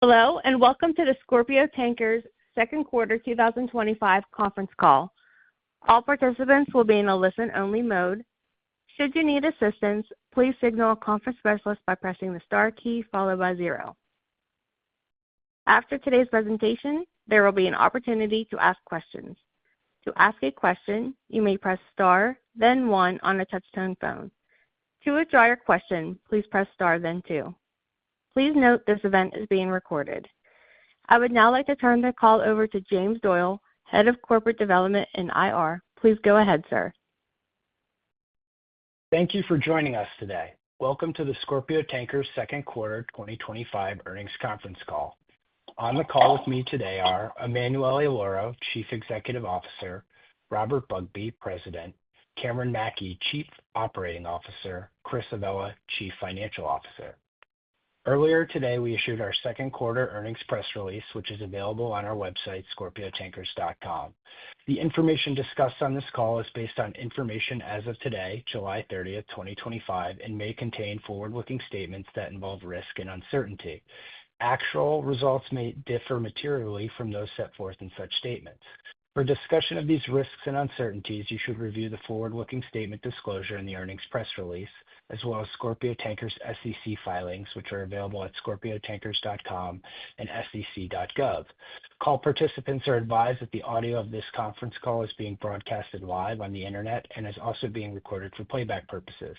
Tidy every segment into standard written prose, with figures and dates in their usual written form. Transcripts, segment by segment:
Hello, and welcome to the Scorpio Tankers second quarter 2025 conference call. All participants will be in a listen-only mode. Should you need assistance, please signal a conference specialist by pressing the star key followed by 0. After today's presentation, there will be an opportunity to ask questions. To ask a question, you may press star, then 1 on a touch-tone phone. To withdraw your question, please press star, then 2. Please note this event is being recorded. I would now like to turn the call over to James Doyle, Head of Corporate Development and IR. Please go ahead, sir. Thank you for joining us today. Welcome to the Scorpio Tankers second quarter 2025 earnings conference call. On the call with me today are Emanuele Lauro, Chief Executive Officer, Robert Bugbee, President, Cameron Mackey, Chief Operating Officer, Chris Avella, Chief Financial Officer. Earlier today, we issued our second quarter earnings press release, which is available on our website, scorpiotankers.com. The information discussed on this call is based on information as of today, July 30th, 2025, and may contain forward-looking statements that involve risk and uncertainty. Actual results may differ materially from those set forth in such statements. For discussion of these risks and uncertainties, you should review the forward-looking statement disclosure in the earnings press release, as well as Scorpio Tankers SEC filings, which are available at scorpiotankers.com and sec.gov. Call participants are advised that the audio of this conference call is being broadcasted live on the internet and is also being recorded for playback purposes.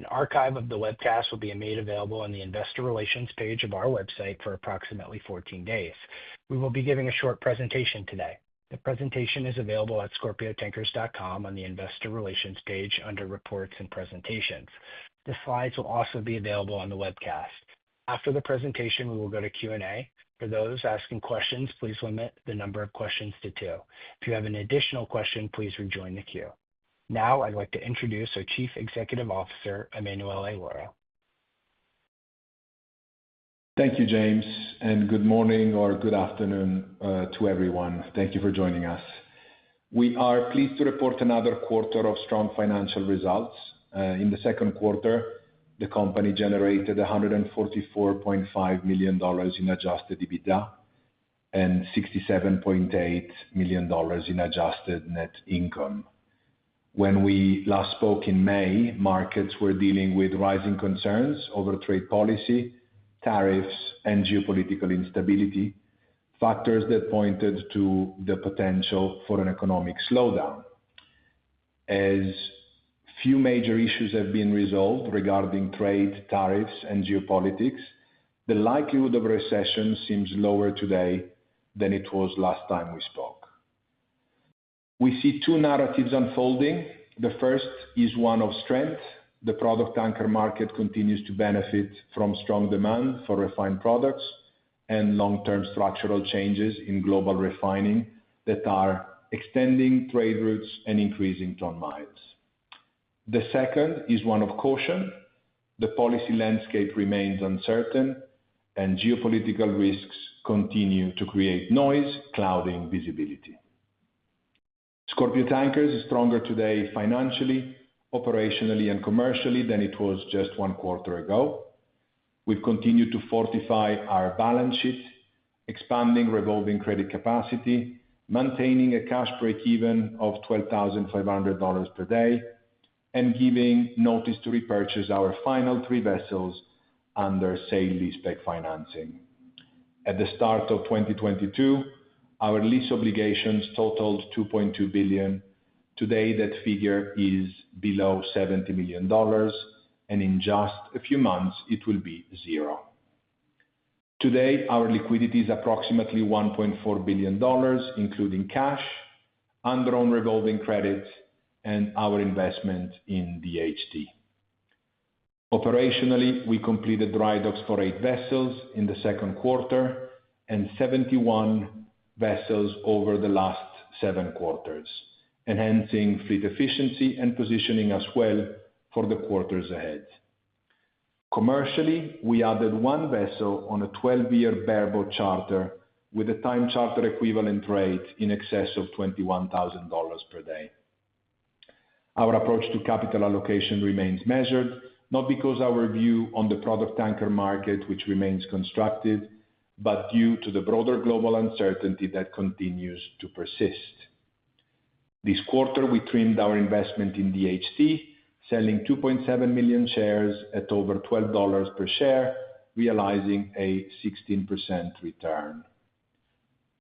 An archive of the webcast will be made available on the investor relations page of our website for approximately 14 days. We will be giving a short presentation today. The presentation is available at scorpiotankers.com on the investor relations page under reports and presentations. The slides will also be available on the webcast. After the presentation, we will go to Q&A. For those asking questions, please limit the number of questions to 2. If you have an additional question, please rejoin the queue. Now, I'd like to introduce our Chief Executive Officer, Emanuele Lauro. Thank you, James, and good morning or good afternoon to everyone. Thank you for joining us. We are pleased to report another quarter of strong financial results. In the second quarter, the company generated $144.5 million in adjusted EBITDA and $67.8 million in adjusted net income. When we last spoke in May, markets were dealing with rising concerns over trade policy, tariffs, and geopolitical instability, factors that pointed to the potential for an economic slowdown. As few major issues have been resolved regarding trade, tariffs, and geopolitics, the likelihood of a recession seems lower today than it was last time we spoke. We see 2 narratives unfolding. The first is one of strength. The product tanker market continues to benefit from strong demand for refined products and long-term structural changes in global refining that are extending trade routes and increasing ton miles. The second is one of caution. The policy landscape remains uncertain, and geopolitical risks continue to create noise, clouding visibility. Scorpio Tankers is stronger today financially, operationally, and commercially than it was just 1 quarter ago. We've continued to fortify our balance sheet, expanding revolving credit capacity, maintaining a cash break-even of $12,500 per day, and giving notice to repurchase our final 3 vessels under sale-leaseback financing. At the start of 2022, our lease obligations totaled $2.2 billion. Today, that figure is below $70 million, and in just a few months, it will be 0. Today, our liquidity is approximately $1.4 billion, including cash, undrawn revolving credit, and our investment in DHT. Operationally, we completed dry docks for 8 vessels in the second quarter and 71 vessels over the last 7 quarters, enhancing fleet efficiency and positioning us well for the quarters ahead. Commercially, we added 1 vessel on a 12-year bareboat charter with a time charter equivalent rate in excess of $21,000 per day. Our approach to capital allocation remains measured, not because our view on the product tanker market, which remains constructive, but due to the broader global uncertainty that continues to persist. This quarter, we trimmed our investment in DHT, selling 2.7 million shares at over $12 per share, realizing a 16% return.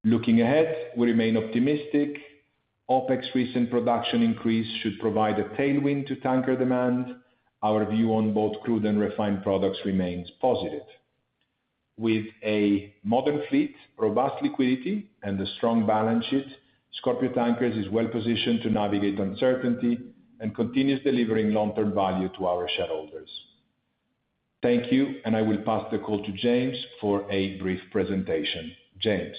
Looking ahead, we remain optimistic. OPEC's recent production increase should provide a tailwind to tanker demand. Our view on both crude and refined products remains positive. With a modern fleet, robust liquidity, and a strong balance sheet, Scorpio Tankers is well positioned to navigate uncertainty and continues delivering long-term value to our shareholders. Thank you, and I will pass the call to James for a brief presentation. James.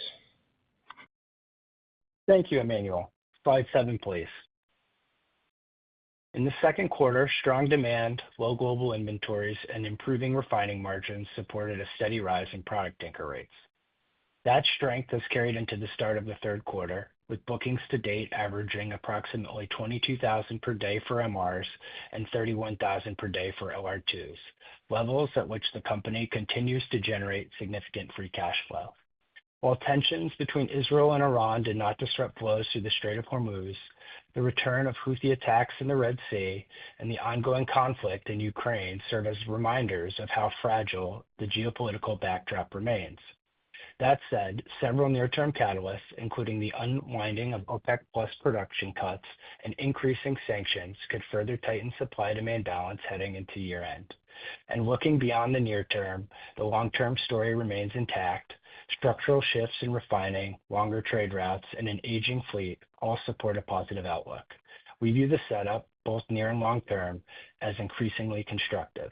Thank you, Emanuele. Slide 7, please. In the second quarter, strong demand, low global inventories, and improving refining margins supported a steady rise in product tanker rates. That strength has carried into the start of the third quarter, with bookings to date averaging approximately $22,000 per day for MRs and $31,000 per day for LR2s, levels at which the company continues to generate significant free cash flow. While tensions between Israel and Iran did not disrupt flows through the Strait of Hormuz, the return of Houthi attacks in the Red Sea and the ongoing conflict in Ukraine serve as reminders of how fragile the geopolitical backdrop remains. That said, several near-term catalysts, including the unwinding of OPEC Plus production cuts and increasing sanctions, could further tighten supply-demand balance heading into year-end. And looking beyond the near term, the long-term story remains intact. Structural shifts in refining, longer trade routes, and an aging fleet all support a positive outlook. We view the setup, both near and long term, as increasingly constructive.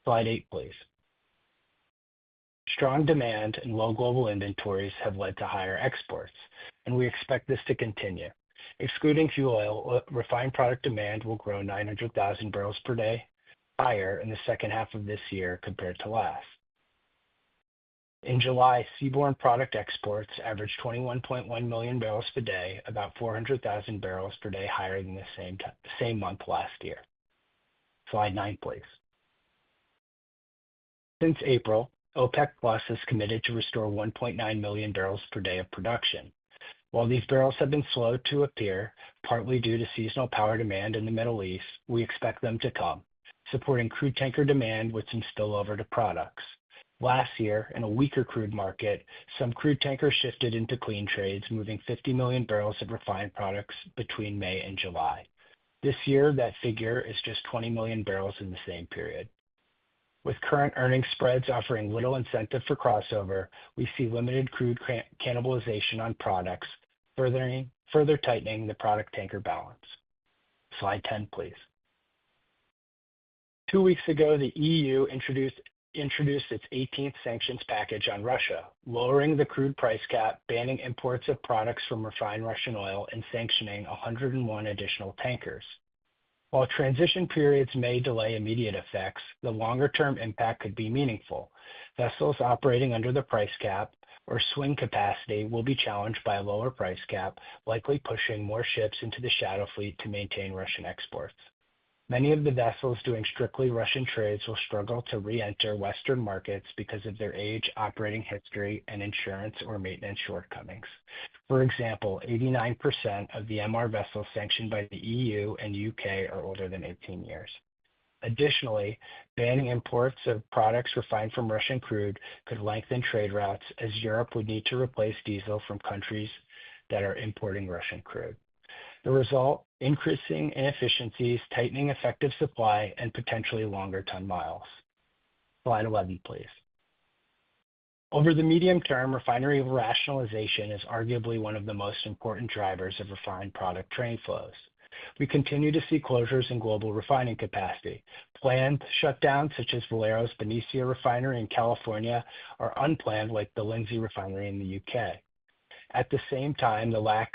Slide 8, please. Strong demand and low global inventories have led to higher exports, and we expect this to continue. Excluding fuel oil, refined product demand will grow 900,000 barrels per day, higher in the second half of this year compared to last. In July, seaborne product exports averaged 21.1 million barrels per day, about 400,000 barrels per day higher than the same month last year. Slide 9, please. Since April, OPEC Plus has committed to restore 1.9 million barrels per day of production. While these barrels have been slow to appear, partly due to seasonal power demand in the Middle East, we expect them to come, supporting crude tanker demand with some spillover to products. Last year, in a weaker crude market, some crude tankers shifted into clean trades, moving 50 million barrels of refined products between May and July. This year, that figure is just 20 million barrels in the same period. With current earnings spreads offering little incentive for crossover, we see limited crude cannibalization on products, further tightening the product tanker balance. Slide 10, please. 2 weeks ago, the EU introduced its 18th sanctions package on Russia, lowering the crude price cap, banning imports of products from refined Russian oil, and sanctioning 101 additional tankers. While transition periods may delay immediate effects, the longer-term impact could be meaningful. Vessels operating under the price cap or swing capacity will be challenged by a lower price cap, likely pushing more ships into the shadow fleet to maintain Russian exports. Many of the vessels doing strictly Russian trades will struggle to re-enter Western markets because of their age, operating history, and insurance or maintenance shortcomings. For example, 89% of the MR vessels sanctioned by the EU and UK are older than 18 years. Additionally, banning imports of products refined from Russian crude could lengthen trade routes, as Europe would need to replace diesel from countries that are importing Russian crude. The result, increasing inefficiencies, tightening effective supply, and potentially longer ton miles. Slide 11, please. Over the medium term, refinery rationalization is arguably one of the most important drivers of refined product trade flows. We continue to see closures in global refining capacity. Planned shutdowns, such as Valero's Benicia refinery in California, are unplanned, like the Lindsey refinery in the UK. At the same time, the lack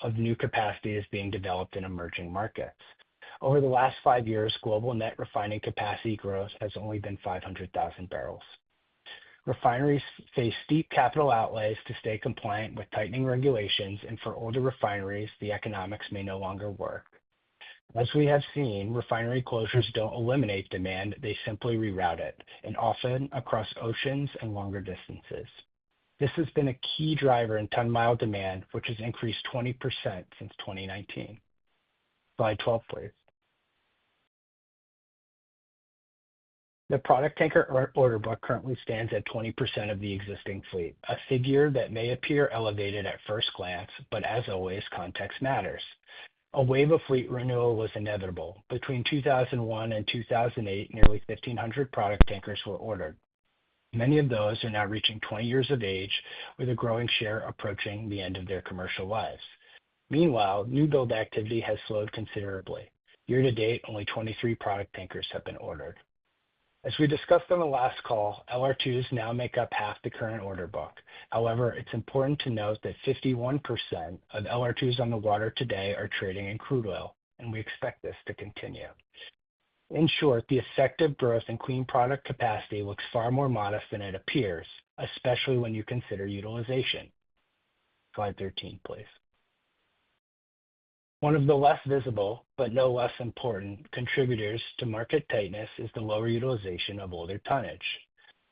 of new capacity is being developed in emerging markets. Over the last 5 years, global net refining capacity growth has only been 500,000 barrels. Refineries face steep capital outlays to stay compliant with tightening regulations, and for older refineries, the economics may no longer work. As we have seen, refinery closures don't eliminate demand, they simply reroute it, and often across oceans and longer distances. This has been a key driver in ton-mile demand, which has increased 20% since 2019. Slide 12, please. The product tanker order book currently stands at 20% of the existing fleet, a figure that may appear elevated at first glance, but as always, context matters. A wave of fleet renewal was inevitable. Between 2001 and 2008, nearly 1,500 product tankers were ordered. Many of those are now reaching 20 years of age, with a growing share approaching the end of their commercial lives. Meanwhile, new build activity has slowed considerably. Year to date, only 23 product tankers have been ordered. As we discussed on the last call, LR2s now make up half the current order book. However, it's important to note that 51% of LR2s on the water today are trading in crude oil, and we expect this to continue. In short, the effective growth in clean product capacity looks far more modest than it appears, especially when you consider utilization. Slide 13, please. One of the less visible, but no less important, contributors to market tightness is the lower utilization of older tonnage.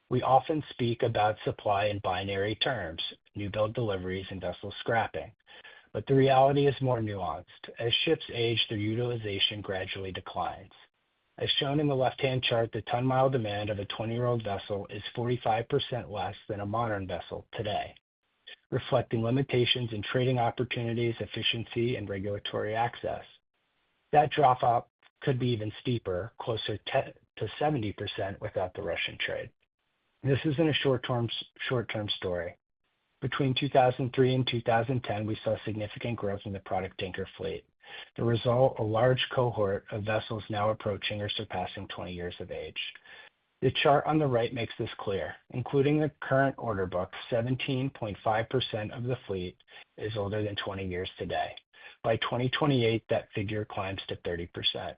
We often speak about supply in binary terms, new build deliveries and vessel scrapping, but the reality is more nuanced. As ships age, their utilization gradually declines. As shown in the left-hand chart, the ton-mile demand of a 20-year-old vessel is 45% less than a modern vessel today, reflecting limitations in trading opportunities, efficiency, and regulatory access. That drop-off could be even steeper, closer to 70% without the Russian trade. This isn't a short-term story. Between 2003 and 2010, we saw significant growth in the product tanker fleet. The result, a large cohort of vessels now approaching or surpassing 20 years of age. The chart on the right makes this clear. Including the current order book, 17.5% of the fleet is older than 20 years today. By 2028, that figure climbs to 30%.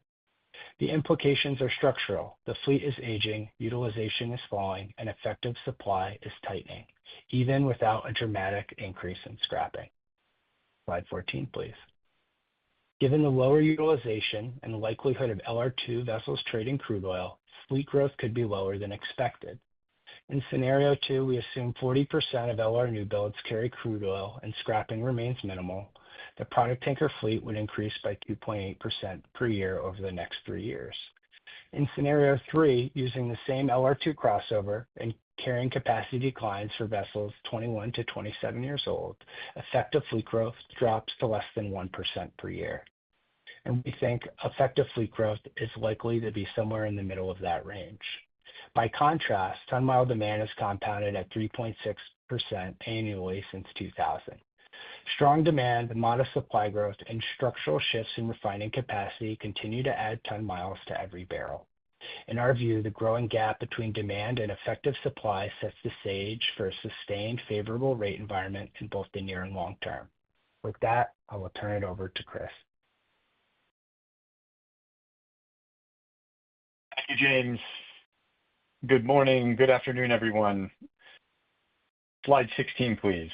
The implications are structural. The fleet is aging, utilization is falling, and effective supply is tightening, even without a dramatic increase in scrapping. Slide 14, please. Given the lower utilization and the likelihood of LR2 vessels trading crude oil, fleet growth could be lower than expected. In scenario 2, we assume 40% of LR new builds carry crude oil and scrapping remains minimal. The product tanker fleet would increase by 2.8% per year over the next 3 years. In scenario 3, using the same LR2 crossover and carrying capacity declines for vessels 21 to 27 years old, effective fleet growth drops to less than 1% per year. And we think effective fleet growth is likely to be somewhere in the middle of that range. By contrast, ton-mile demand has compounded at 3.6% annually since 2000. Strong demand, modest supply growth, and structural shifts in refining capacity continue to add ton miles to every barrel. In our view, the growing gap between demand and effective supply sets the stage for a sustained favorable rate environment in both the near and long term. With that, I will turn it over to Chris. Thank you, James. Good morning, good afternoon, everyone. Slide 16, please.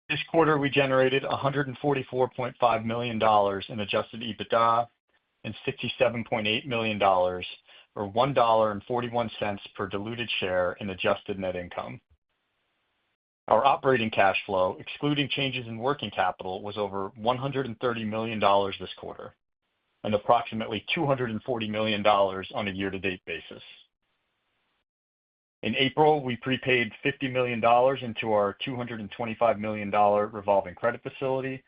This quarter, we generated $144.5 million in adjusted EBITDA and $67.8 million, or $1.41 per diluted share in adjusted net income. Our operating cash flow, excluding changes in working capital, was over $130 million this quarter, and approximately $240 million on a year-to-date basis. In April, we prepaid $50 million into our $225 million revolving credit facility,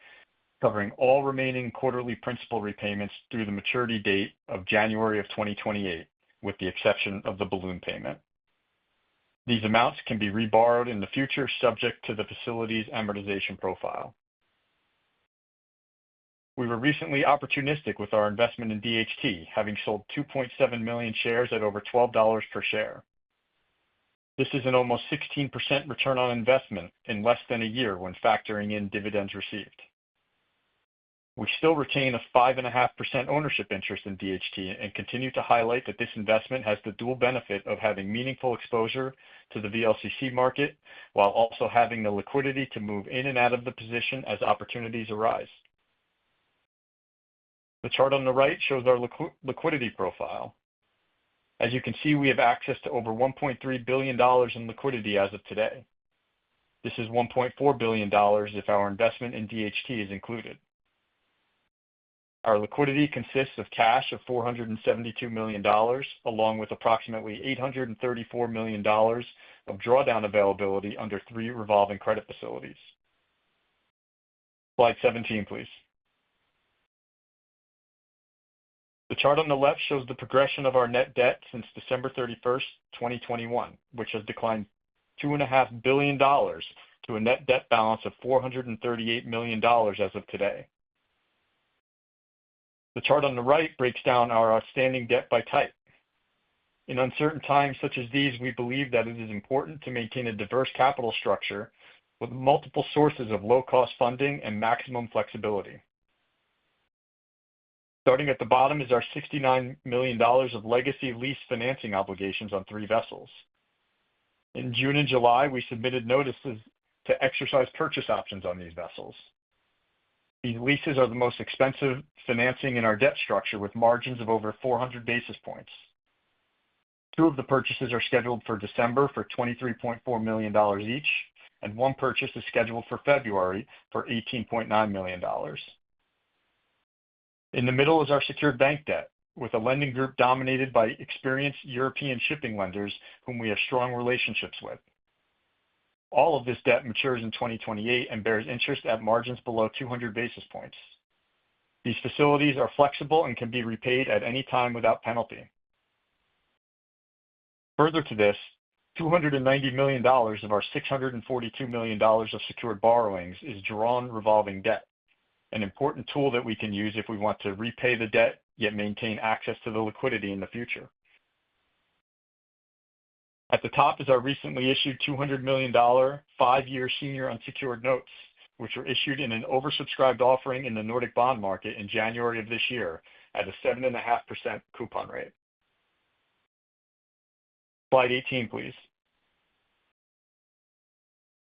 covering all remaining quarterly principal repayments through the maturity date of January of 2028, with the exception of the balloon payment. These amounts can be reborrowed in the future subject to the facility's amortization profile. We were recently opportunistic with our investment in DHT, having sold 2.7 million shares at over $12 per share. This is an almost 16% return on investment in less than a year when factoring in dividends received. We still retain a 5.5% ownership interest in DHT and continue to highlight that this investment has the dual benefit of having meaningful exposure to the VLCC market while also having the liquidity to move in and out of the position as opportunities arise. The chart on the right shows our liquidity profile. As you can see, we have access to over $1.3 billion in liquidity as of today. This is $1.4 billion if our investment in DHT is included. Our liquidity consists of cash of $472 million, along with approximately $834 million of drawdown availability under 3 revolving credit facilities. Slide 17, please. The chart on the left shows the progression of our net debt since December 31st, 2021, which has declined $2.5 billion to a net debt balance of $438 million as of today. The chart on the right breaks down our outstanding debt by type. In uncertain times such as these, we believe that it is important to maintain a diverse capital structure with multiple sources of low-cost funding and maximum flexibility. Starting at the bottom is our $69 million of legacy lease financing obligations on 3 vessels. In June and July, we submitted notices to exercise purchase options on these vessels. These leases are the most expensive financing in our debt structure, with margins of over 400 basis points. 2 of the purchases are scheduled for December for $23.4 million each, and 1 purchase is scheduled for February for $18.9 million. In the middle is our secured bank debt, with a lending group dominated by experienced European shipping lenders whom we have strong relationships with. All of this debt matures in 2028 and bears interest at margins below 200 basis points. These facilities are flexible and can be repaid at any time without penalty. Further to this, $290 million of our $642 million of secured borrowings is drawn revolving debt, an important tool that we can use if we want to repay the debt yet maintain access to the liquidity in the future. At the top is our recently issued $200 million 5-year senior unsecured notes, which were issued in an oversubscribed offering in the Nordic bond market in January of this year at a 7.5% coupon rate. Slide 18, please.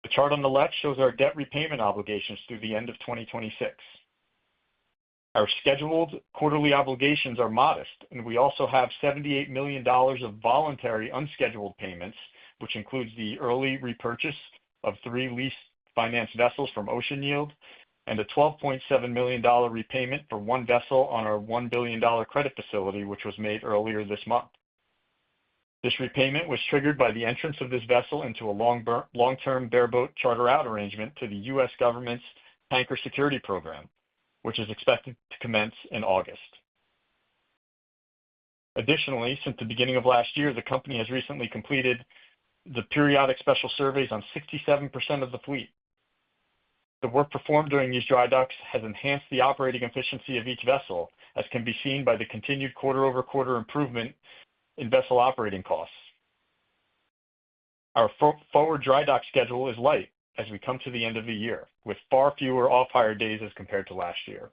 The chart on the left shows our debt repayment obligations through the end of 2026. Our scheduled quarterly obligations are modest, and we also have $78 million of voluntary unscheduled payments, which includes the early repurchase of 3 lease finance vessels from Ocean Yield and a $12.7 million repayment for 1 vessel on our $1 billion credit facility, which was made earlier this month. This repayment was triggered by the entrance of this vessel into a long-term bareboat charter-out arrangement to the U.S. government's Tanker Security Program, which is expected to commence in August. Additionally, since the beginning of last year, the company has recently completed the periodic special surveys on 67% of the fleet. The work performed during these dry docks has enhanced the operating efficiency of each vessel, as can be seen by the continued quarter-over-quarter improvement in vessel operating costs. Our forward dry dock schedule is light as we come to the end of the year, with far fewer off-hire days as compared to last year.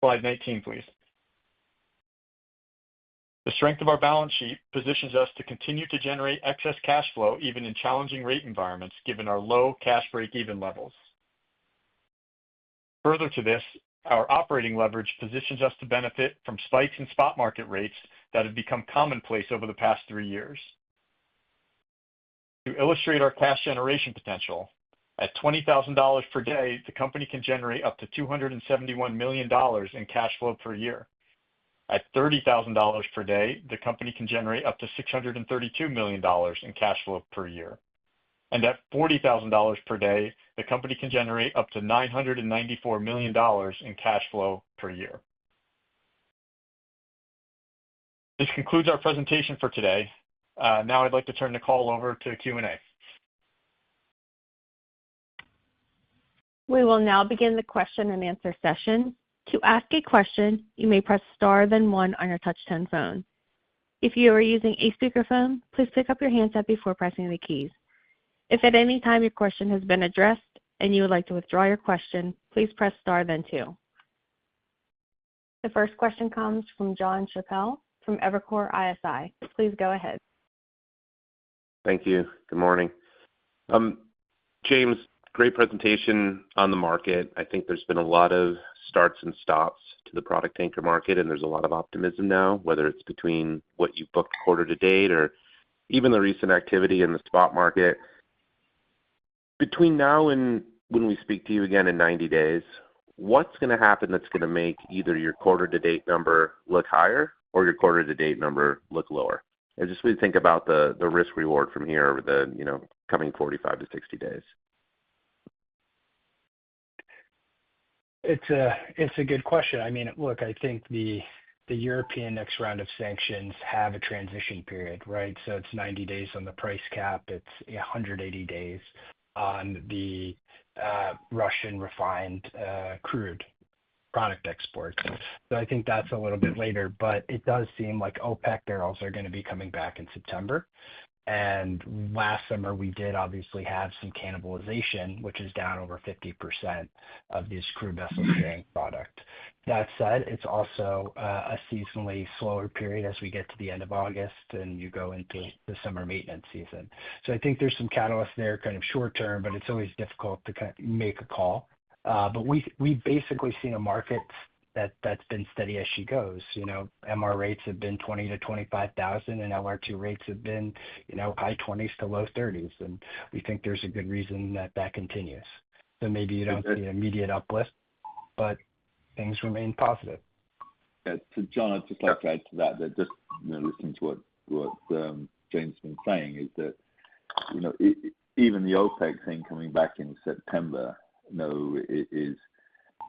Slide 19, please. The strength of our balance sheet positions us to continue to generate excess cash flow even in challenging rate environments, given our low cash break-even levels. Further to this, our operating leverage positions us to benefit from spikes in spot market rates that have become commonplace over the past 3 years. To illustrate our cash generation potential, at $20,000 per day, the company can generate up to $271 million in cash flow per year. At $30,000 per day, the company can generate up to $632 million in cash flow per year. And at $40,000 per day, the company can generate up to $994 million in cash flow per year. This concludes our presentation for today. Now I'd like to turn the call over to Q&A. We will now begin the question and answer session. To ask a question, you may press star then 1 on your touch-tone phone. If you are using a speakerphone, please pick up your handset before pressing the keys. If at any time your question has been addressed and you would like to withdraw your question, please press star then 2. The first question comes from Jon Chappell from Evercore ISI. Please go ahead. Thank you. Good morning. James, great presentation on the market. I think there's been a lot of starts and stops to the product tanker market, and there's a lot of optimism now, whether it's between what you booked quarter to date or even the recent activity in the spot market. Between now and when we speak to you again in 90 days, what's going to happen that's going to make either your quarter to date number look higher or your quarter to date number look lower? And just we think about the risk reward from here over the coming 45 to 60 days. It's a good question. I mean, look, I think the European next round of sanctions have a transition period, right? So it's 90 days on the price cap. It's 180 days on the Russian refined crude product exports. So I think that's a little bit later, but it does seem like OPEC barrels are going to be coming back in September. And last summer, we did obviously have some cannibalization, which is down over 50% of these crude vessels carrying product. That said, it's also a seasonally slower period as we get to the end of August and you go into the summer maintenance season. So I think there's some catalysts there kind of short term, but it's always difficult to kind of make a call. But we've basically seen a market that's been steady as she goes. MR rates have been 20 to 25,000, and LR2 rates have been high 20s to low 30s, and we think there's a good reason that continues. So maybe you don't see an immediate uplift, but things remain positive. Yeah, so John, I'd just like to add to that just listening to what James has been saying is that even the OPEC thing coming back in September, it is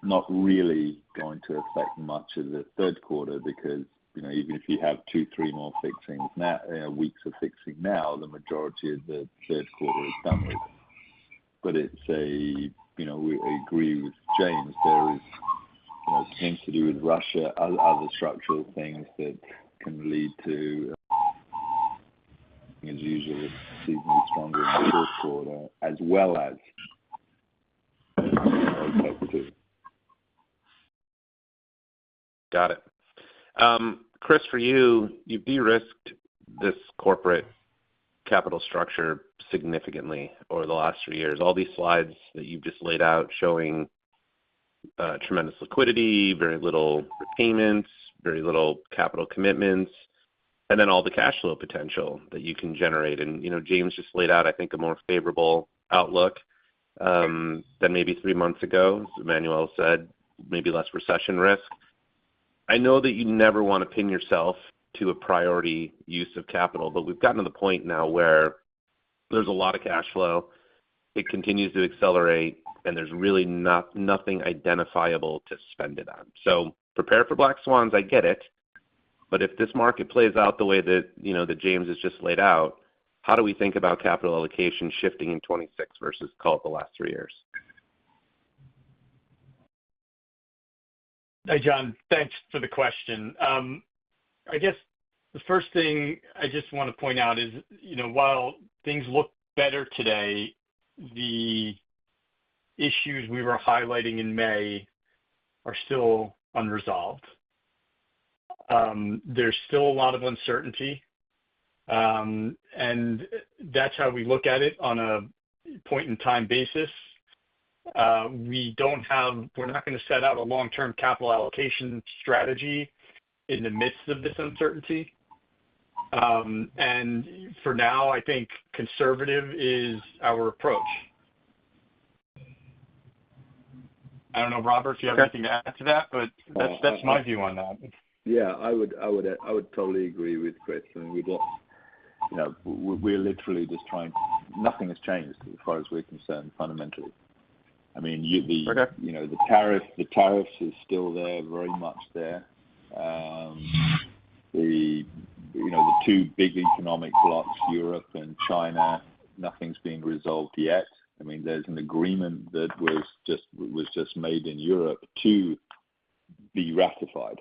not really going to affect much of the third quarter because even if you have 2-3 more fixings now, weeks of fixing now, the majority of the third quarter is done with. But it's we agree with James. There is things to do with Russia, other structural things that can lead to, as usual, seasonally stronger in the fourth quarter, as well as OPEC too. Got it. Chris, for you, you've de-risked this corporate capital structure significantly over the last 3 years. All these slides that you've just laid out showing tremendous liquidity, very little repayments, very little capital commitments, and then all the cash flow potential that you can generate. And, James just laid out, I think, a more favorable outlook than maybe 3 months ago. As Emmanuel said, maybe less recession risk. I know that you never want to pin yourself to a priority use of capital, but we've gotten to the point now where there's a lot of cash flow. It continues to accelerate, and there's really nothing identifiable to spend it on. So prepare for black swans. I get it. But if this market plays out the way that, that James has just laid out, how do we think about capital allocation shifting in 26 versus call it the last 3 years? Hey, John, thanks for the question. I guess the first thing I just want to point out is, while things look better today, the issues we were highlighting in May are still unresolved. There's still a lot of uncertainty, and that's how we look at it on a point-in-time basis. We're not going to set out a long-term capital allocation strategy in the midst of this uncertainty. And for now, I think conservative is our approach. I don't know, Robert, if you have anything to add to that, but that's my view on that. Yeah, I would totally agree with Chris. I mean, we're literally just nothing has changed as far as we're concerned fundamentally. I mean, the tariffs is still there, very much there. The two big economic blocks, Europe and China, nothing's been resolved yet. I mean, there's an agreement that was just made in Europe to be ratified.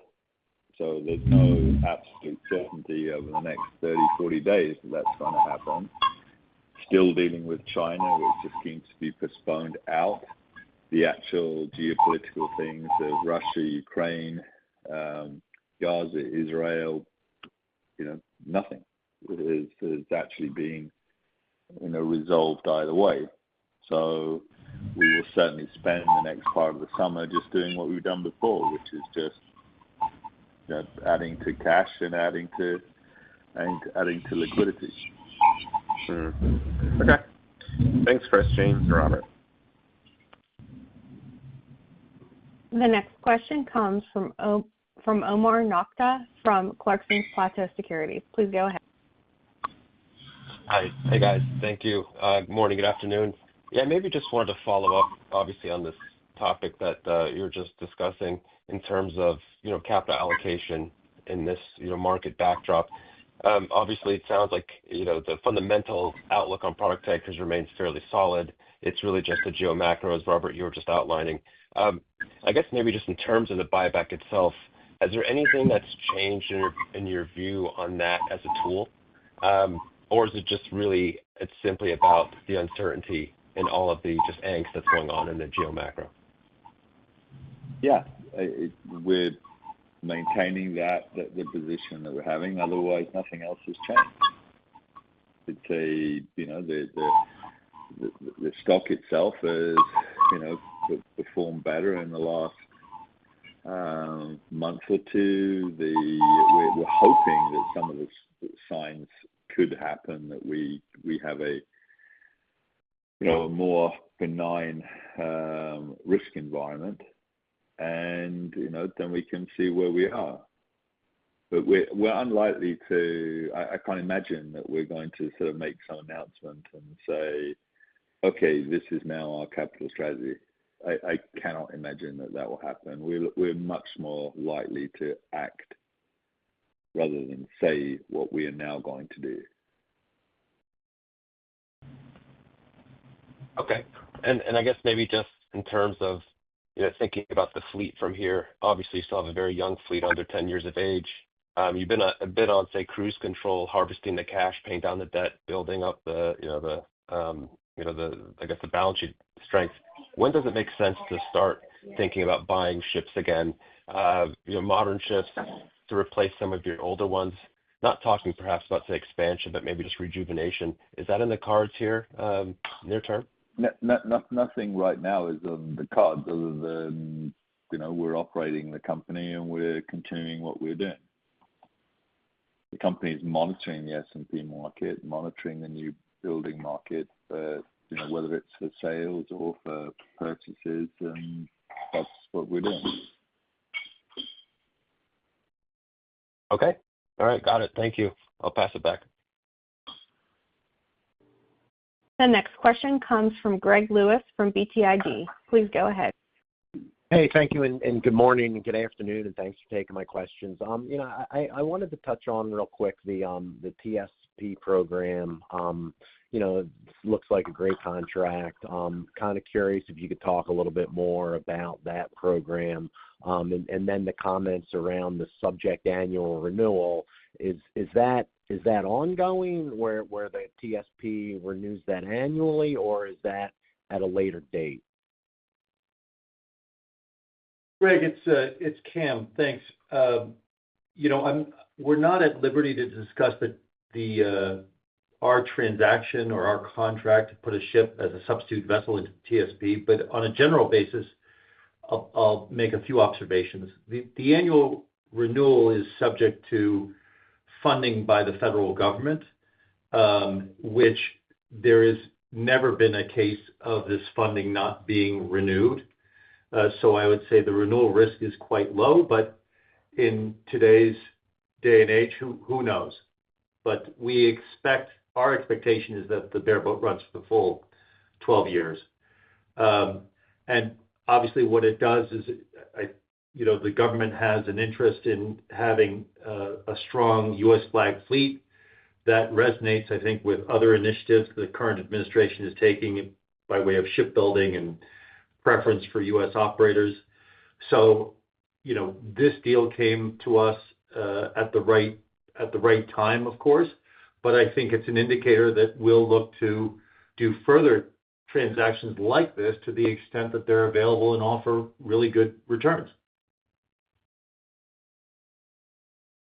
So there's no absolute certainty over the next 30, 40 days that's going to happen. Still dealing with China, which just seems to be postponed out. The actual geopolitical things of Russia, Ukraine, Gaza, Israel, nothing is actually being resolved either way. So we will certainly spend the next part of the summer just doing what we've done before, which is just adding to cash and adding to liquidity. Okay. Thanks, Chris, James, and Robert. The next question comes from Omar Nokta from Clarksons Platou Securities. Please go ahead. Hi. Hey, guys. Thank you. Good morning, good afternoon. Yeah, maybe just wanted to follow up, obviously, on this topic that you were just discussing in terms of, capital allocation in this, market backdrop. Obviously, it sounds like, the fundamental outlook on product tankers remains fairly solid. It's really just the geo-macro, as Robert, you were just outlining. I guess maybe just in terms of the buyback itself, has there anything that's changed in your view on that as a tool? Or is it just really, it's simply about the uncertainty and all of the just angst that's going on in the geo-macro? Yeah, we're maintaining the position that we're having. Otherwise, nothing else has changed. It's the stock itself has, performed better in the last month or two. We're hoping that some of the signs could happen, that we have a more benign risk environment, and then we can see where we are. But we're unlikely to. I can't imagine that we're going to sort of make some announcement and say, okay, this is now our capital strategy. I cannot imagine that will happen. We're much more likely to act rather than say what we are now going to do. Okay. And I guess maybe just in terms of, thinking about the fleet from here, obviously you still have a very young fleet under 10 years of age. You've been a bit on, say, cruise control, harvesting the cash, paying down the debt, building up the balance sheet strength. When does it make sense to start thinking about buying ships again? Modern ships to replace some of your older ones. Not talking perhaps about, say, expansion, but maybe just rejuvenation. Is that in the cards here near term? Nothing right now is on the cards other than, we're operating the company and we're continuing what we're doing. The company is monitoring the S&P market, monitoring the new building market, whether it's for sales or for purchases, and that's what we're doing. Okay. All right. Got it. Thank you. I'll pass it back. The next question comes from Greg Lewis from BTIG. Please go ahead. Hey, thank you, and good morning and good afternoon, and thanks for taking my questions. I wanted to touch on real quick the TSP program. It looks like a great contract. Kind of curious if you could talk a little bit more about that program, and then the comments around the subject annual renewal. Is that ongoing, where the TSP renews that annually, or is that at a later date? Greg, it's Cam. Thanks. We're not at liberty to discuss our transaction or our contract to put a ship as a substitute vessel into TSP, but on a general basis, I'll make a few observations. The annual renewal is subject to funding by the federal government, which there has never been a case of this funding not being renewed. So I would say the renewal risk is quite low, but in today's day and age, who knows? But our expectation is that the bareboat runs for the full 12 years. And obviously what it does is, the government has an interest in having a strong U.S. flag fleet that resonates, I think, with other initiatives the current administration is taking by way of shipbuilding and preference for U.S. operators. So, this deal came to us at the right time, of course, but I think it's an indicator that we'll look to do further transactions like this to the extent that they're available and offer really good returns.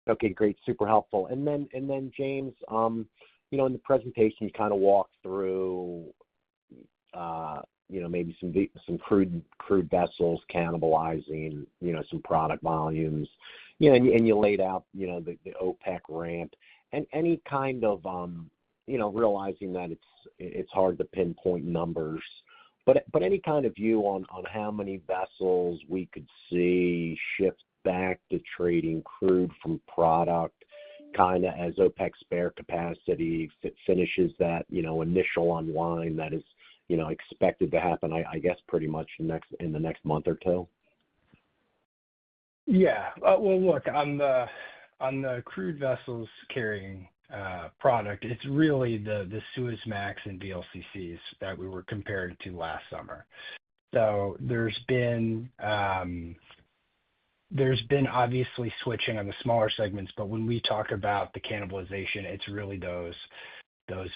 Okay, great. Super helpful. And then James, in the presentation, you kind of walked through, maybe some crude vessels cannibalizing, some product volumes, and you laid out, the OPEC ramp, and any kind of, realizing that it's hard to pinpoint numbers, but any kind of view on how many vessels we could see shift back to trading crude from product, kind of as OPEC spare capacity finishes that, initial unwind that is, expected to happen, I guess, pretty much in the next month or two? Yeah. Well, look, on the crude vessels carrying product, it's really the Suezmax and VLCCs that we were compared to last summer. So there's been obviously switching on the smaller segments, but when we talk about the cannibalization, it's really those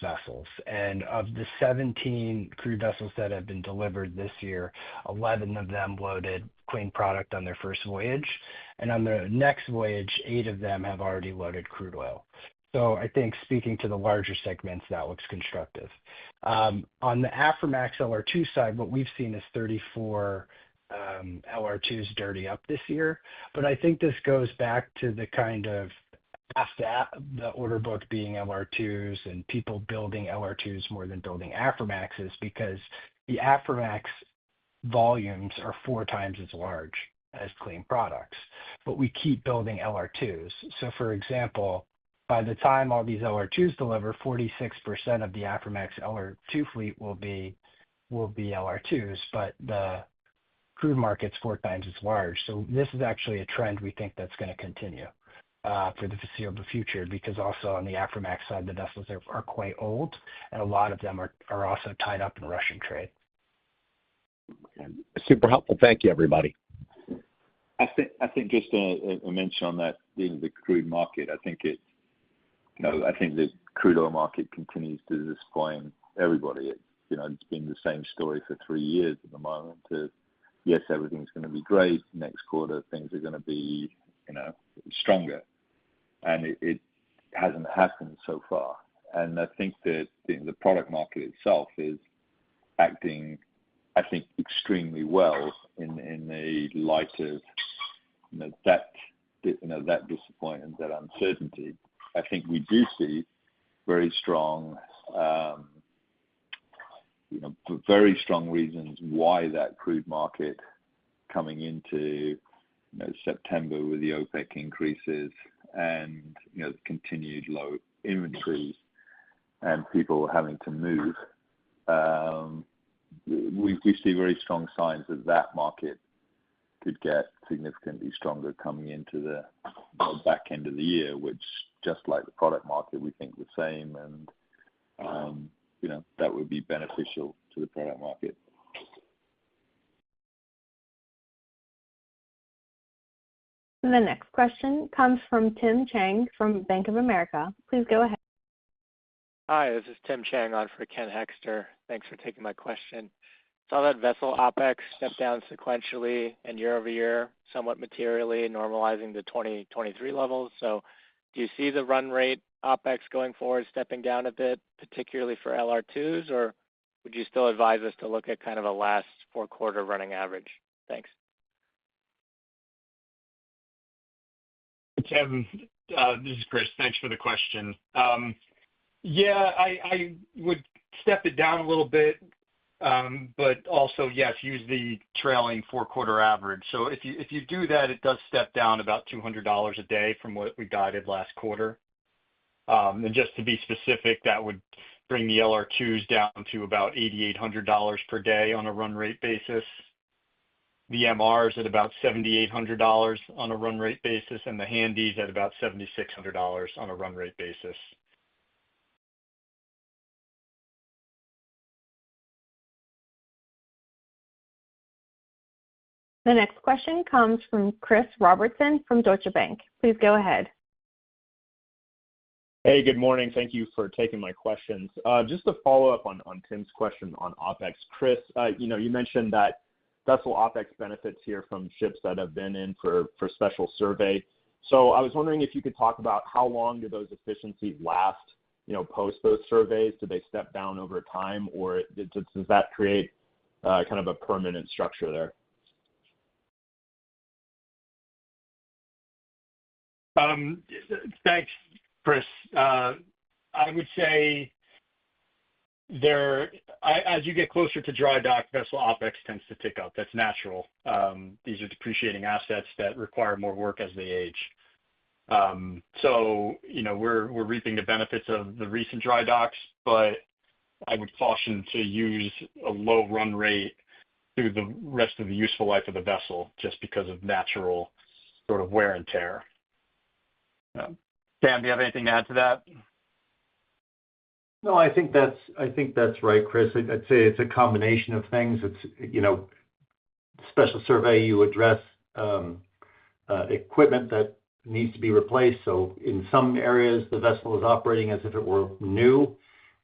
vessels. And of the 17 crude vessels that have been delivered this year, 11 of them loaded clean product on their first voyage. And on the next voyage, 8 of them have already loaded crude oil. So I think speaking to the larger segments, that looks constructive. On the Aframax LR2 side, what we've seen is 34 LR2s dirty up this year. But I think this goes back to the kind of after the order book being LR2s and people building LR2s more than building Aframaxes, because the Aframax volumes are 4 times as large as clean products, but we keep building LR2s. So for example, by the time all these LR2s deliver, 46% of the Aframax LR2 fleet will be LR2s, but the crude market's 4 times as large. So this is actually a trend we think that's going to continue for the foreseeable future, because also on the Aframax side, the vessels are quite old, and a lot of them are also tied up in Russian trade. Super helpful. Thank you, everybody. I think just a mention on that, the crude market. I think the crude oil market continues to disappoint everybody. It's been the same story for 3 years at the moment. Yes, everything's going to be great. Next quarter, things are going to be, stronger. And it hasn't happened so far. And I think that the product market itself is acting, I think, extremely well in the light of that disappointment, that uncertainty. I think we do see very strong reasons why that crude market coming into September with the OPEC increases and the continued low inventories and people having to move. We see very strong signs that market could get significantly stronger coming into the back end of the year, which, just like the product market, we think the same, and that would be beneficial to the product market. The next question comes from Tim Chang from Bank of America. Please go ahead. Hi, this is Tim Chang on for Ken Hexter. Thanks for taking my question. Saw that vessel OPEX step down sequentially and year over year, somewhat materially, normalizing to 2023 levels. So do you see the run rate OPEX going forward stepping down a bit, particularly for LR2s, or would you still advise us to look at kind of a last 4-quarter running average? Thanks. Tim, this is Chris. Thanks for the question. I would step it down a little bit, but also, yes, use the trailing 4-quarter average. So if you do that, it does step down about $200 a day from what we guided last quarter. And just to be specific, that would bring the LR2s down to about $8,800 per day on a run rate basis. The MRs at about $7,800 on a run rate basis, and the Handys at about $7,600 on a run rate basis. The next question comes from Chris Robertson from Deutsche Bank. Please go ahead. Hey, good morning. Thank you for taking my questions. Just to follow up on Tim's question on OPEX. Chris, you mentioned that vessel OPEX benefits here from ships that have been in for special survey. So I was wondering if you could talk about how long do those efficiencies last, post those surveys? Do they step down over time, or does that create kind of a permanent structure there? Thanks, Chris. I would say as you get closer to dry dock, vessel OpEx tends to tick up. That's natural. These are depreciating assets that require more work as they age. We're reaping the benefits of the recent dry docks, but I would caution to use a low run rate through the rest of the useful life of the vessel just because of natural sort of wear and tear. Sam, do you have anything to add to that? No, I think that's right, Chris. I'd say it's a combination of things. It's, special survey, you address equipment that needs to be replaced. So in some areas, the vessel is operating as if it were new.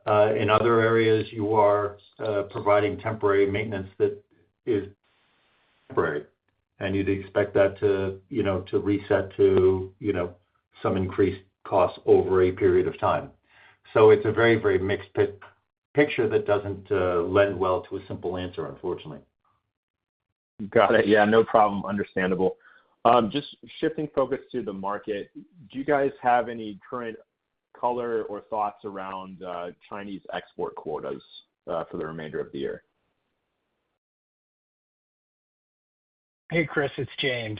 In other areas, you are providing temporary maintenance that is temporary, and you'd expect that to reset to, some increased costs over a period of time. So it's a very, very mixed picture that doesn't lend well to a simple answer, unfortunately. Got it. Yeah, no problem. Understandable. Just shifting focus to the market, do you guys have any current color or thoughts around Chinese export quotas for the remainder of the year? Hey, Chris, it's James.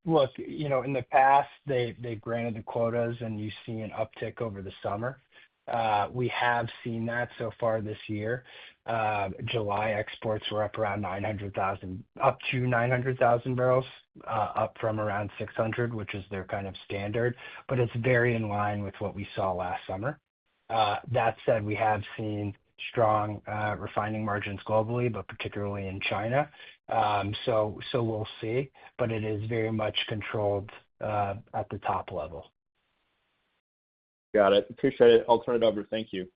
Look, in the past, they granted the quotas, and you see an uptick over the summer. We have seen that so far this year. July exports were up around 900,000, up to 900,000 barrels, up from around 600, which is their kind of standard. But it's very in line with what we saw last summer. That said, we have seen strong refining margins globally, but particularly in China. So we'll see, but it is very much controlled at the top level. Got it. Appreciate it. I'll turn it over. Thank you.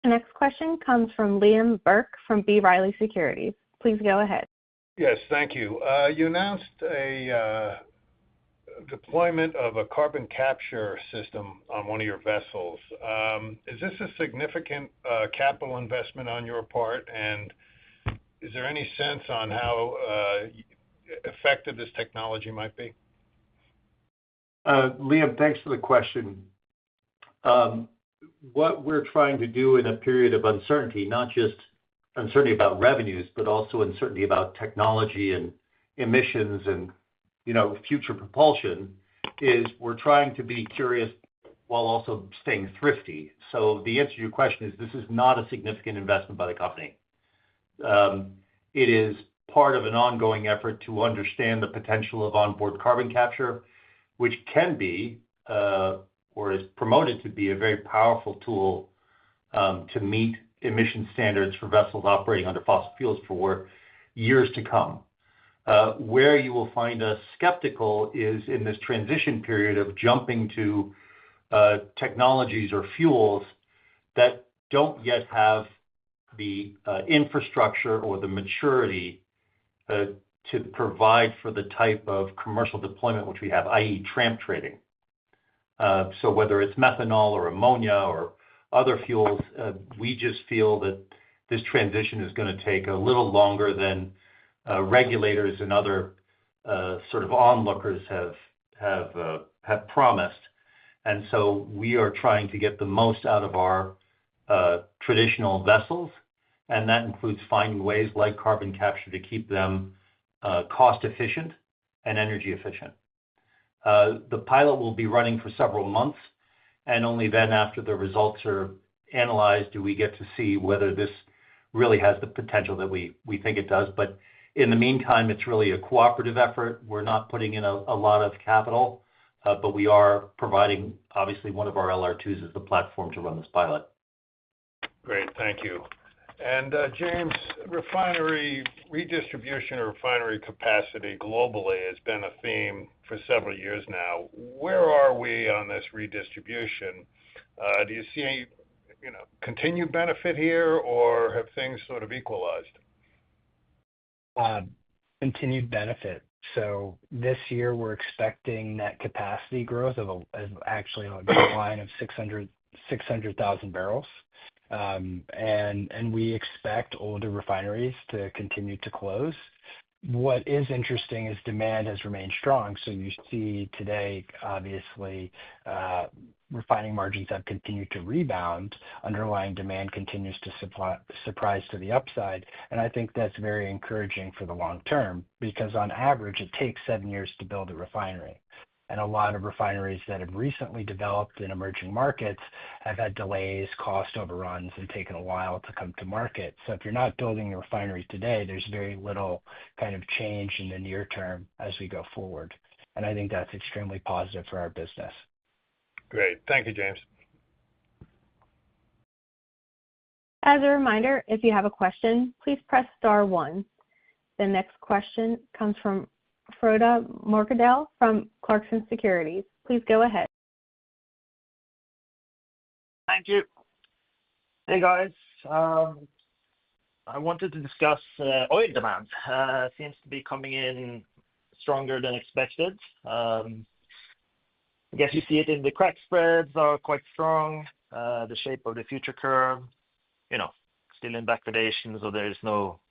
The next question comes from Liam Burke from B. Riley Securities. Please go ahead. Yes, thank you. You announced a deployment of a carbon capture system on one of your vessels. Is this a significant capital investment on your part? And is there any sense on how effective this technology might be? Liam, thanks for the question. What we're trying to do in a period of uncertainty, not just uncertainty about revenues, but also uncertainty about technology and emissions and future propulsion, is we're trying to be curious while also staying thrifty. So the answer to your question is this is not a significant investment by the company. It is part of an ongoing effort to understand the potential of onboard carbon capture, which can be or is promoted to be a very powerful tool to meet emission standards for vessels operating under fossil fuels for years to come. Where you will find us skeptical is in this transition period of jumping to technologies or fuels that don't yet have the infrastructure or the maturity to provide for the type of commercial deployment which we have, i.e. tramp trading. So whether it's methanol or ammonia or other fuels, we just feel that this transition is going to take a little longer than regulators and other sort of onlookers have promised. And so we are trying to get the most out of our traditional vessels, and that includes finding ways like carbon capture to keep them cost efficient and energy efficient. The pilot will be running for several months, and only then after the results are analyzed do we get to see whether this really has the potential that we think it does. But in the meantime, it's really a cooperative effort. We're not putting in a lot of capital, but we are providing, obviously, one of our LR2s as the platform to run this pilot. Great, thank you. And James, refinery redistribution or refinery capacity globally has been a theme for several years now. Where are we on this redistribution? Do you see any continued benefit here, or have things sort of equalized? Continued benefit. So this year we're expecting net capacity growth of actually a decline of 600,000 barrels. and we expect older refineries to continue to close. What is interesting is demand has remained strong. So you see today, obviously, refining margins have continued to rebound. Underlying demand continues to surprise to the upside. And I think that's very encouraging for the long term because on average, it takes 7 years to build a refinery. And a lot of refineries that have recently developed in emerging markets have had delays, cost overruns, and taken a while to come to market. So if you're not building a refinery today, there's very little kind of change in the near term as we go forward. And I think that's extremely positive for our business. Great. Thank you, James. As a reminder, if you have a question, please press star one. The next question comes from Frode Morkedal from Clarkson Securities. Please go ahead. Thank you. Hey, guys. I wanted to discuss oil demand. Seems to be coming in stronger than expected. I guess you see it in the crack spreads are quite strong. The shape of the future curve, still in backwardation, so there is no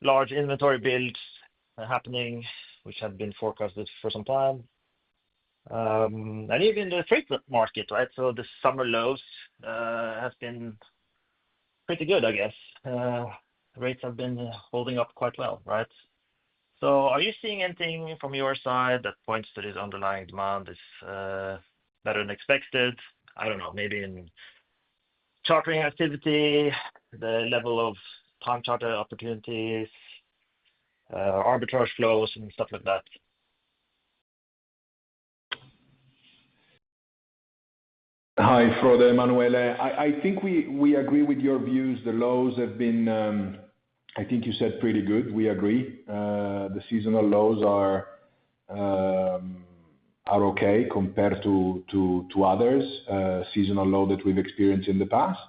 large inventory builds happening, which have been forecasted for some time. And even the freight market, right? So the summer lows has been pretty good, I guess. Rates have been holding up quite well, right? So are you seeing anything from your side that points to this underlying demand is better than expected? I don't know, maybe in chartering activity, the level of time charter opportunities, arbitrage flows, and stuff like that. Hi, Frode, Emanuele. I think we agree with your views. The lows have been, I think you said pretty good. We agree. The seasonal lows are okay compared to others, seasonal low that we've experienced in the past.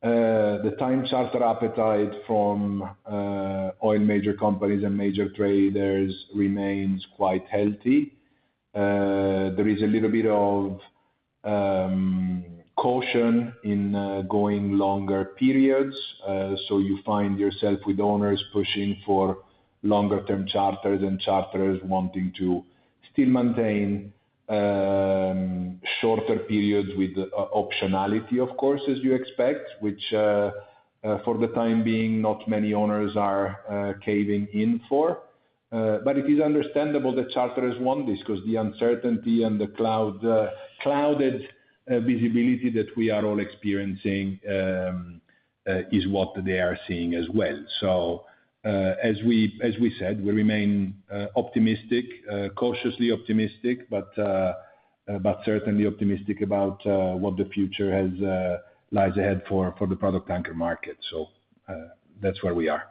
The time charter appetite from oil major companies and major traders remains quite healthy. There is a little bit of caution in going longer periods. So you find yourself with owners pushing for longer term charters and charterers wanting to still maintain shorter periods with optionality, of course, as you expect, which for the time being, not many owners are caving in for. But it is understandable that charterers want this because the uncertainty and the clouded visibility that we are all experiencing is what they are seeing as well. So as we said, we remain optimistic, cautiously optimistic, but certainly optimistic about what the future lies ahead for the product tanker market. So that's where we are.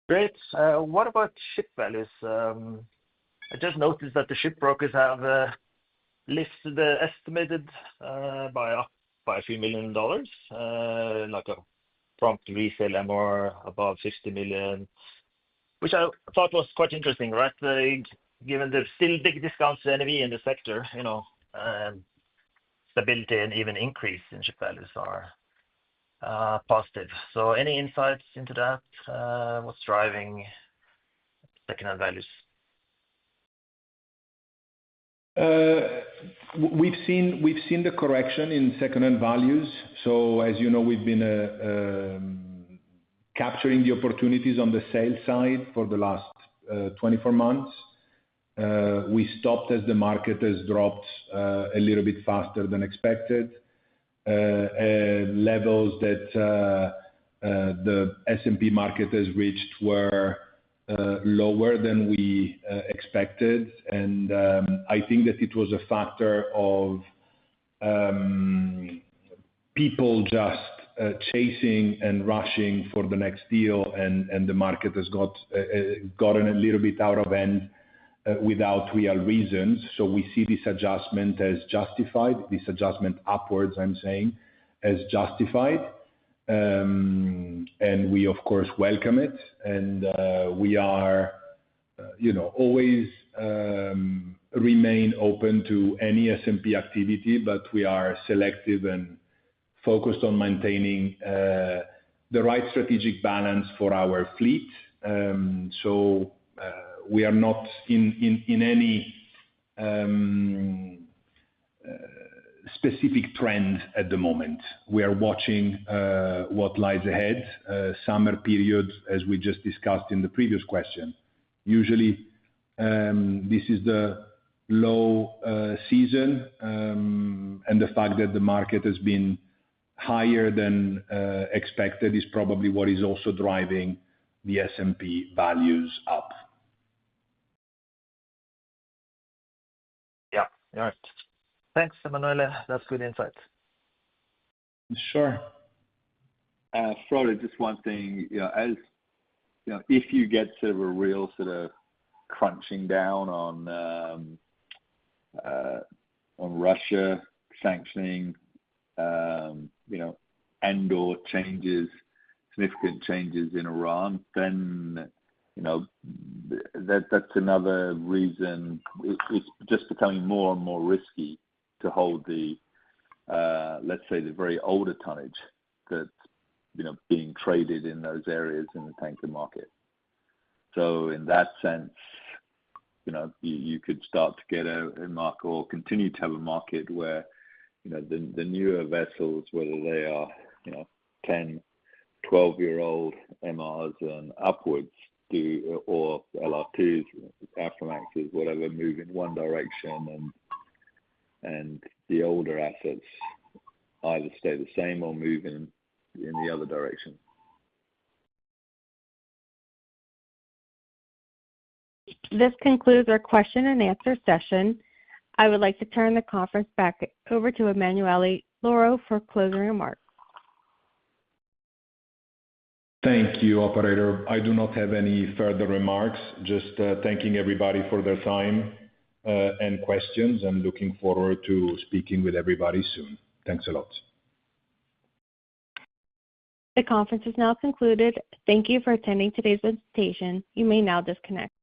Great. What about ship values? I just noticed that the ship brokers have lifted the estimated by a few $1 million, like a prompt resale MR above $50 million, which I thought was quite interesting, right? Given the still big discounts to NAV in the sector, stability and even increase in ship values are positive. So any insights into that? What's driving second-hand values? We've seen the correction in second-hand values. So as you know, we've been capturing the opportunities on the sale side for the last 24 months. We stopped as the market has dropped a little bit faster than expected. Levels that the S&P market has reached were lower than we expected. And I think that it was a factor of people just chasing and rushing for the next deal, and the market has gotten a little bit out of hand without real reasons. So we see this adjustment as justified, this adjustment upwards, I'm saying, as justified. And we, of course, welcome it. And we are, always remain open to any S&P activity, but we are selective and focused on maintaining the right strategic balance for our fleet. So we are not in any specific trend at the moment. We are watching what lies ahead. Summer period, as we just discussed in the previous question. Usually, this is the low season, and the fact that the market has been higher than expected is probably what is also driving the S&P values up. Yeah. All right. Thanks, Emanuele. That's good insight. Sure. Frode, just one thing, as you know, if you get sort of a real sort of crunching down on Russia sanctioning, and/or significant changes in Iran, then that's another reason it's just becoming more and more risky to hold the, let's say, the very older tonnage that's being traded in those areas in the tanker market. So in that sense, you could start to get a market or continue to have a market where the newer vessels, whether they are 10, 12-year-old MRs and upwards, or LR2s, Aframaxes, whatever, move in one direction, and the older assets either stay the same or move in the other direction. This concludes our question and answer session. I would like to turn the conference back over to Emanuele Lauro for closing remarks. Thank you, operator. I do not have any further remarks. Just thanking everybody for their time and questions, and looking forward to speaking with everybody soon. Thanks a lot. The conference is now concluded. Thank you for attending today's presentation. You may now disconnect.